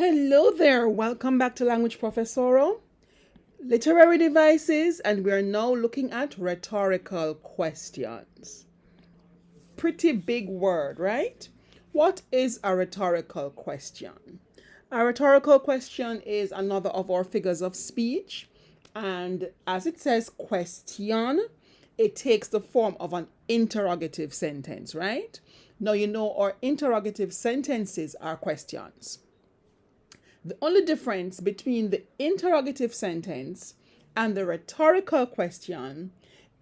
Hello there, welcome back to Language Professoro, Literary Devices, and we're now looking at rhetorical questions. Pretty big word, right? What is a rhetorical question? A rhetorical question is another of our figures of speech, and as it says question, it takes the form of an interrogative sentence, right? Now you know our interrogative sentences are questions. The only difference between the interrogative sentence and the rhetorical question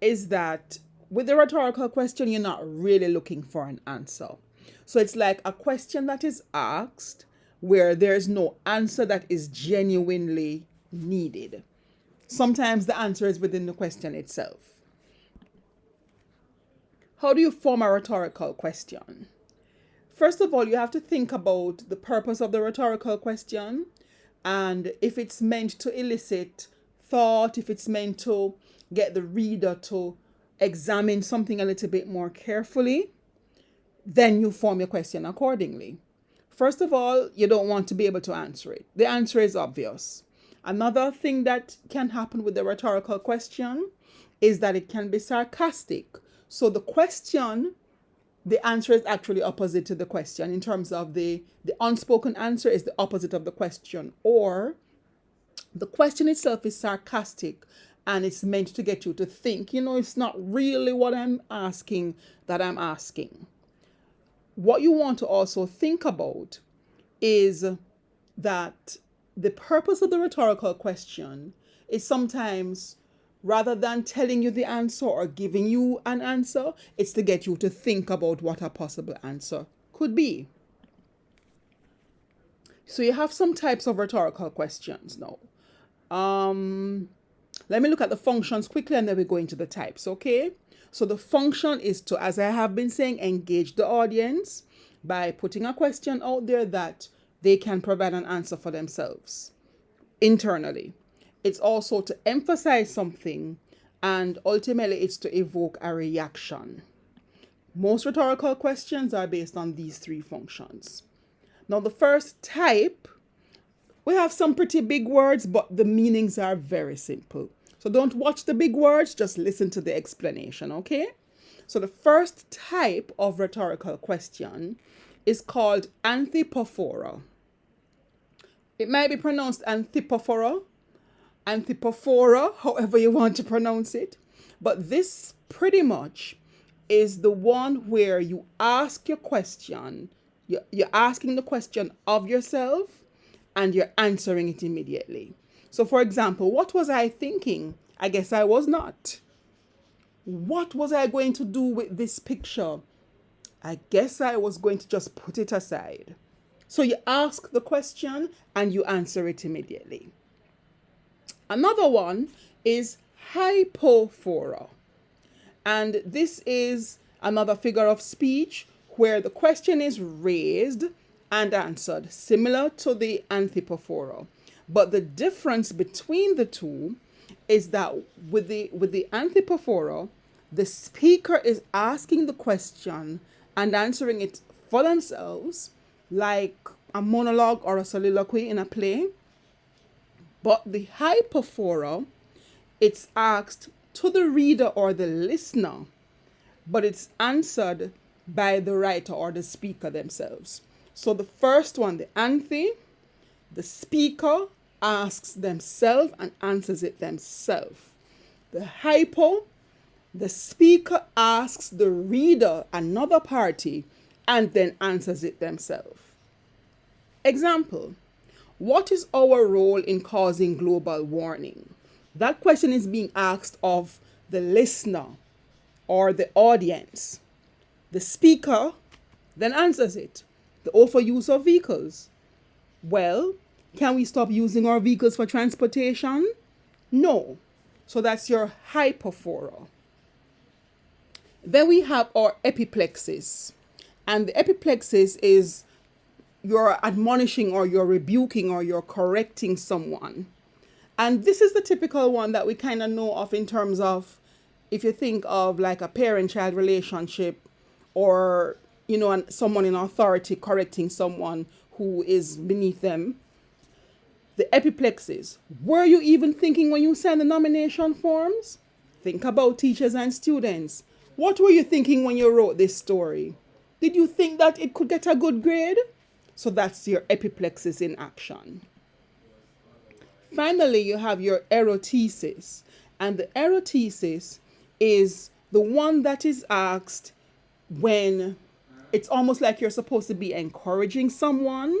is that with the rhetorical question, you're not really looking for an answer. So it's like a question that is asked where there's no answer that is genuinely needed. Sometimes the answer is within the question itself. How do you form a rhetorical question? First of all, you have to think about the purpose of the rhetorical question and if it's meant to elicit thought, if it's meant to get the reader to examine something a little bit more carefully, then you form your question accordingly. First of all, you don't want to be able to answer it. The answer is obvious. Another thing that can happen with the rhetorical question is that it can be sarcastic. So the question, the answer is actually opposite to the question in terms of the unspoken answer is the opposite of the question, or the question itself is sarcastic and it's meant to get you to think, it's not really what I'm asking that I'm asking. What you want to also think about is that the purpose of the rhetorical question is sometimes, rather than telling you the answer or giving you an answer, it's to get you to think about what a possible answer could be. So you have some types of rhetorical questions now. Let me look at the functions quickly and then we go into the types, okay? So the function is to, as I have been saying, engage the audience by putting a question out there that they can provide an answer for themselves internally. It's also to emphasize something, and ultimately it's to evoke a reaction. Most rhetorical questions are based on these three functions. Now, the first type, we have some pretty big words, but the meanings are very simple. So don't watch the big words, just listen to the explanation, okay? So the first type of rhetorical question is called antipophora. It might be pronounced antipophora, however you want to pronounce it. But this pretty much is the one where you ask your question, you're asking the question of yourself and you're answering it immediately. So for example, what was I thinking? I guess I was not. What was I going to do with this picture? I guess I was going to just put it aside. So you ask the question and you answer it immediately. Another one is hypophora. And this is another figure of speech where the question is raised and answered, similar to the antipophora. But the difference between the two is that with the antipophora, the speaker is asking the question and answering it for themselves, like a monologue or a soliloquy in a play. But the hypophora, it's asked to the reader or the listener, but it's answered by the writer or the speaker themselves. So the first one, the anthe, the speaker asks themselves and answers it themselves. The hypo, the speaker asks the reader, another party, and then answers it themselves. Example, what is our role in causing global warming? That question is being asked of the listener or the audience. The speaker then answers it. The overuse of vehicles. Well, can we stop using our vehicles for transportation? No. So that's your hypophora. Then we have our epiplexis. And the epiplexis is you're admonishing or you're rebuking or you're correcting someone. And this is the typical one that we kind of know of in terms of if you think of like a parent-child relationship or, someone in authority correcting someone who is beneath them. The epiplexes. Were you even thinking when you signed the nomination forms? Think about teachers and students. What were you thinking when you wrote this story? Did you think that it could get a good grade? So that's your epiplexis in action. Finally, you have your erothesis. And the erothesis is the one that is asked when it's almost like you're supposed to be encouraging someone,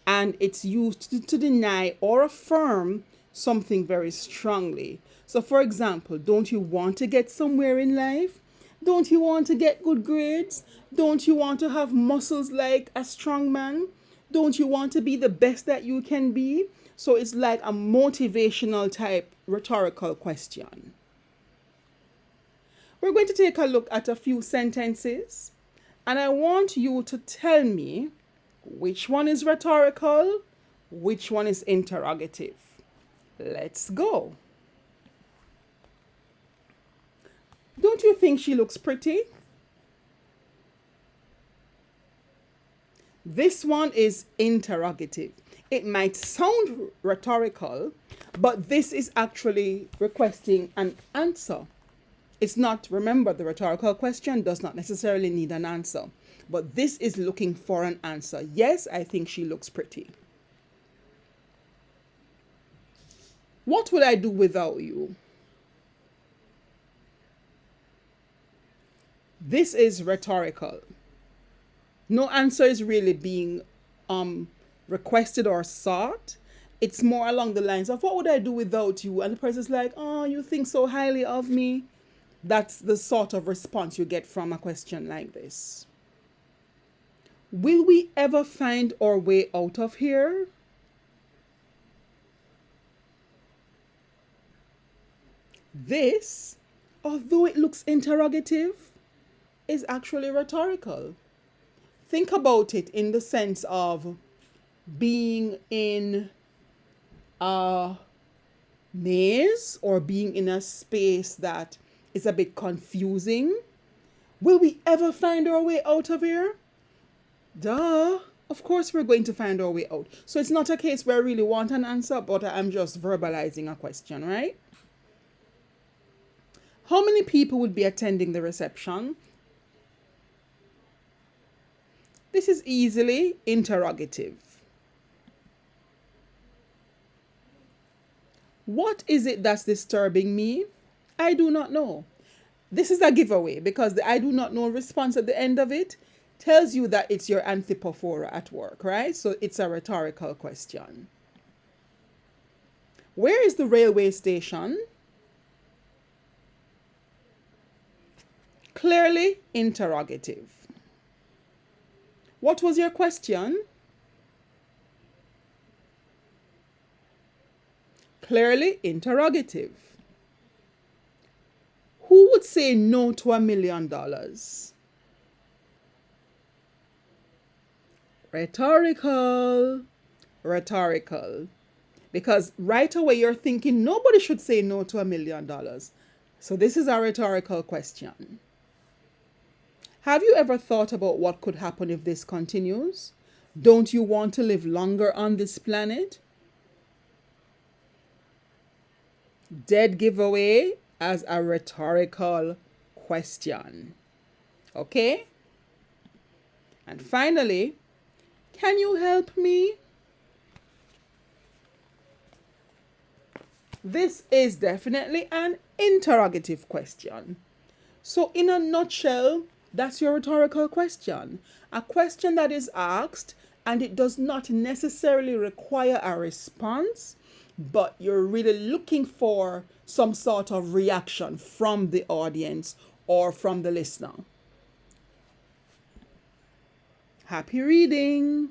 and it's used to deny or affirm something very strongly. So, for example, don't you want to get somewhere in life? Don't you want to get good grades? Don't you want to have muscles like a strong man? Don't you want to be the best that you can be? So it's like a motivational type rhetorical question. We're going to take a look at a few sentences, and I want you to tell me which one is rhetorical, which one is interrogative. Let's go. Don't you think she looks pretty? This one is interrogative. It might sound rhetorical, but this is actually requesting an answer. It's not, remember, the rhetorical question does not necessarily need an answer, but this is looking for an answer. Yes, I think she looks pretty. What would I do without you? This is rhetorical. No answer is really being requested or sought. It's more along the lines of, what would I do without you? And the person's like, oh, you think so highly of me? That's the sort of response you get from a question like this. Will we ever find our way out of here? This, although it looks interrogative, is actually rhetorical. Think about it in the sense of being in a maze or being in a space that is a bit confusing. Will we ever find our way out of here? Duh. Of course we're going to find our way out. So it's not a case where I really want an answer, but I'm just verbalizing a question, right? How many people would be attending the reception? This is easily interrogative. What is it that's disturbing me? I do not know. This is a giveaway because the I do not know response at the end of it tells you that it's your anthropophora at work, right? So it's a rhetorical question. Where is the railway station? Clearly interrogative. What was your question? Clearly interrogative. Who would say no to $1 million? Rhetorical. Rhetorical. Because right away you're thinking nobody should say no to $1 million. So this is a rhetorical question. Have you ever thought about what could happen if this continues? Don't you want to live longer on this planet? Dead giveaway as a rhetorical question. Okay? And finally, can you help me? This is definitely an interrogative question. So in a nutshell, that's your rhetorical question. A question that is asked and it does not necessarily require a response, but you're really looking for some sort of reaction from the audience or from the listener. Happy reading!